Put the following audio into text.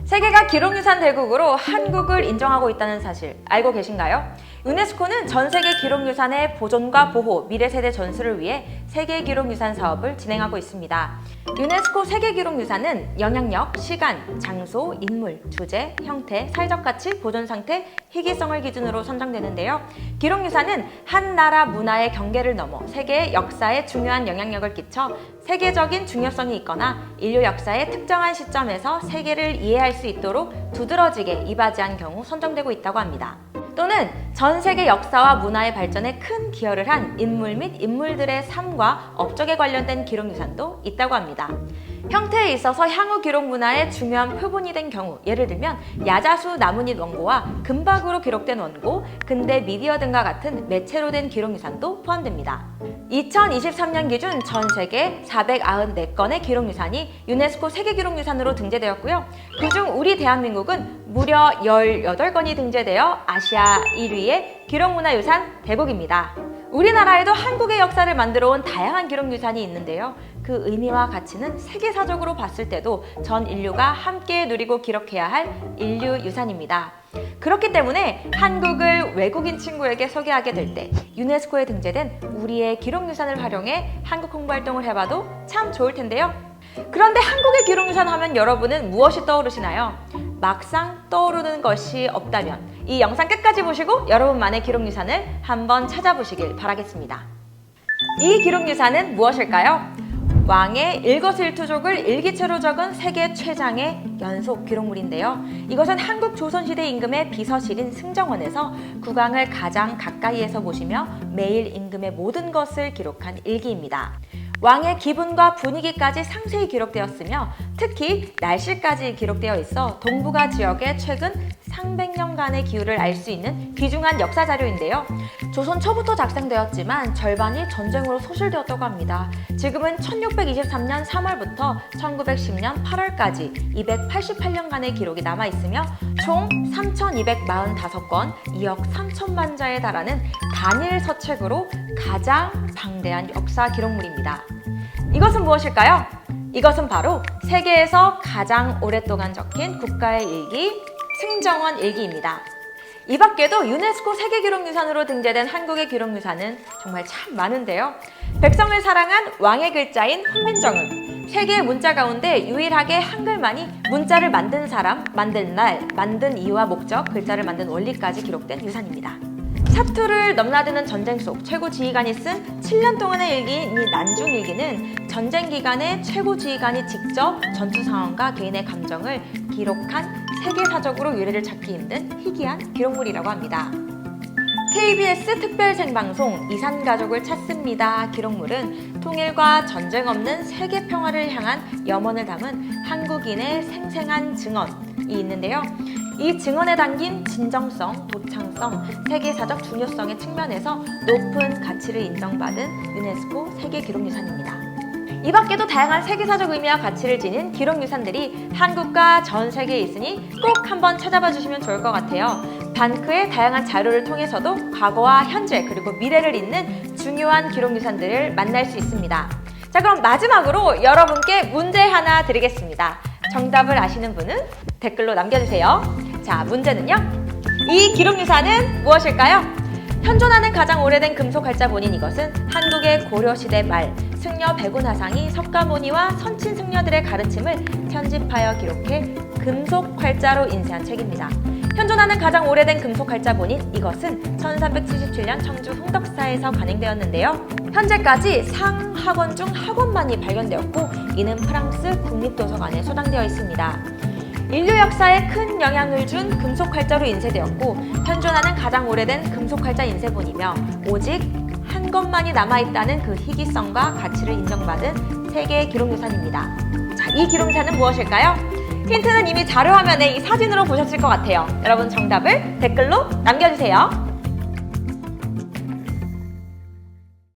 세계가 기록유산 대국으로 한국을 인정하고 있다는 사실 알고 계신가요? 유네스코는 전 세계 기록유산의 보존과 보호, 미래 세대 전수를 위해 세계기록유산 사업을 진행하고 있습니다. 유네스코 세계기록유산은 영향력, 시간, 장소, 인물, 주제, 형태, 사회적 가치, 보존 상태, 희귀성을 기준으로 선정되는데요. 기록유산은 한 나라 문화의 경계를 넘어 세계의 역사에 중요한 영향력을 끼쳐 세계적인 중요성이 있거나 인류 역사의 특정한 시점에서 세계를 이해할 수 있도록 두드러지게 이바지한 경우 선정되고 있다고 합니다. 또는 전 세계 역사와 문화의 발전에 큰 기여를 한 인물 및 인물들의 삶과 업적에 관련된 기록유산도 있다고 합니다. 형태에 있어서 향후 기록 문화의 중요한 표본이 된 경우, 예를 들면 야자수 나뭇잎 원고와 금박으로 기록된 원고, 근대 미디어 등과 같은 매체로 된 기록유산도 포함됩니다. 2023년 기준 전 세계 494건의 기록유산이 유네스코 세계기록유산으로 등재되었고요. 그중 우리 대한민국은 무려 18건이 등재되어 아시아 1위의 기록문화유산 대국입니다. 우리나라에도 한국의 역사를 만들어 온 다양한 기록유산이 있는데요. 그 의미와 가치는 세계사적으로 봤을 때도 전 인류가 함께 누리고 기록해야 할 인류유산입니다. 그렇기 때문에 한국을 외국인 친구에게 소개하게 될 때 유네스코에 등재된 우리의 기록유산을 활용해 한국 홍보활동을 해봐도 참 좋을 텐데요. 그런데 한국의 기록유산 하면 여러분은 무엇이 떠오르시나요? 막상 떠오르는 것이 없다면 이 영상 끝까지 보시고 여러분만의 기록유산을 한번 찾아보시길 바라겠습니다. 이 기록유산은 무엇일까요? 왕의 일거수일투족을 일기체로 적은 세계 최장의 연속 기록물인데요. 이것은 한국 조선시대 임금의 비서실인 승정원에서 국왕을 가장 가까이에서 보시며 매일 임금의 모든 것을 기록한 일기입니다. 왕의 기분과 분위기까지 상세히 기록되었으며 특히 날씨까지 기록되어 있어 동북아 지역의 최근 300년간의 기후를 알 수 있는 귀중한 역사 자료인데요. 조선 초부터 작성되었지만 절반이 전쟁으로 소실되었다고 합니다. 지금은 1623년 3월부터 1910년 8월까지 288년간의 기록이 남아있으며 총 3245건, 2억 3천만 자에 달하는 단일 서책으로 가장 방대한 역사 기록물입니다. 이것은 무엇일까요? 이것은 바로 세계에서 가장 오랫동안 적힌 국가의 일기, 승정원 일기입니다. 이 밖에도 유네스코 세계기록유산으로 등재된 한국의 기록유산은 정말 참 많은데요. 백성을 사랑한 왕의 글자인 훈민정음, 세계의 문자 가운데 유일하게 한글만이 문자를 만든 사람, 만든 날, 만든 이유와 목적, 글자를 만든 원리까지 기록된 유산입니다. 사투를 넘나드는 전쟁 속 최고 지휘관이 쓴 7년 동안의 일기인 이 난중일기는 전쟁 기간에 최고 지휘관이 직접 전투 상황과 개인의 감정을 기록한 세계사적으로 유래를 찾기 힘든 희귀한 기록물이라고 합니다. KBS 특별 생방송 이산가족을 찾습니다 기록물은 통일과 전쟁 없는 세계 평화를 향한 염원을 담은 한국인의 생생한 증언이 있는데요. 이 증언에 담긴 진정성, 도창성, 세계사적 중요성의 측면에서 높은 가치를 인정받은 유네스코 세계기록유산입니다. 이 밖에도 다양한 세계사적 의미와 가치를 지닌 기록유산들이 한국과 전 세계에 있으니 꼭 한번 찾아봐 주시면 좋을 것 같아요. 반크의 다양한 자료를 통해서도 과거와 현재 그리고 미래를 잇는 중요한 기록유산들을 만날 수 있습니다. 자, 그럼 마지막으로 여러분께 문제 하나 드리겠습니다. 정답을 아시는 분은 댓글로 남겨주세요. 자, 문제는요. 이 기록유산은 무엇일까요? 현존하는 가장 오래된 금속 활자본인 이것은 한국의 고려시대 말 승려 백운화상이 석가모니와 선친 승려들의 가르침을 편집하여 기록해 금속 활자로 인쇄한 책입니다. 현존하는 가장 오래된 금속 활자본인 이것은 1377년 청주 흥덕사에서 관행되었는데요. 현재까지 상학원 중 학원만이 발견되었고 이는 프랑스 국립도서관에 소장되어 있습니다. 인류 역사에 큰 영향을 준 금속 활자로 인쇄되었고 현존하는 가장 오래된 금속 활자 인쇄본이며 오직 한 것만이 남아있다는 그 희귀성과 가치를 인정받은 세계 기록유산입니다. 자, 이 기록유산은 무엇일까요? 힌트는 이미 자료 화면에 이 사진으로 보셨을 것 같아요. 여러분 정답을 댓글로 남겨주세요.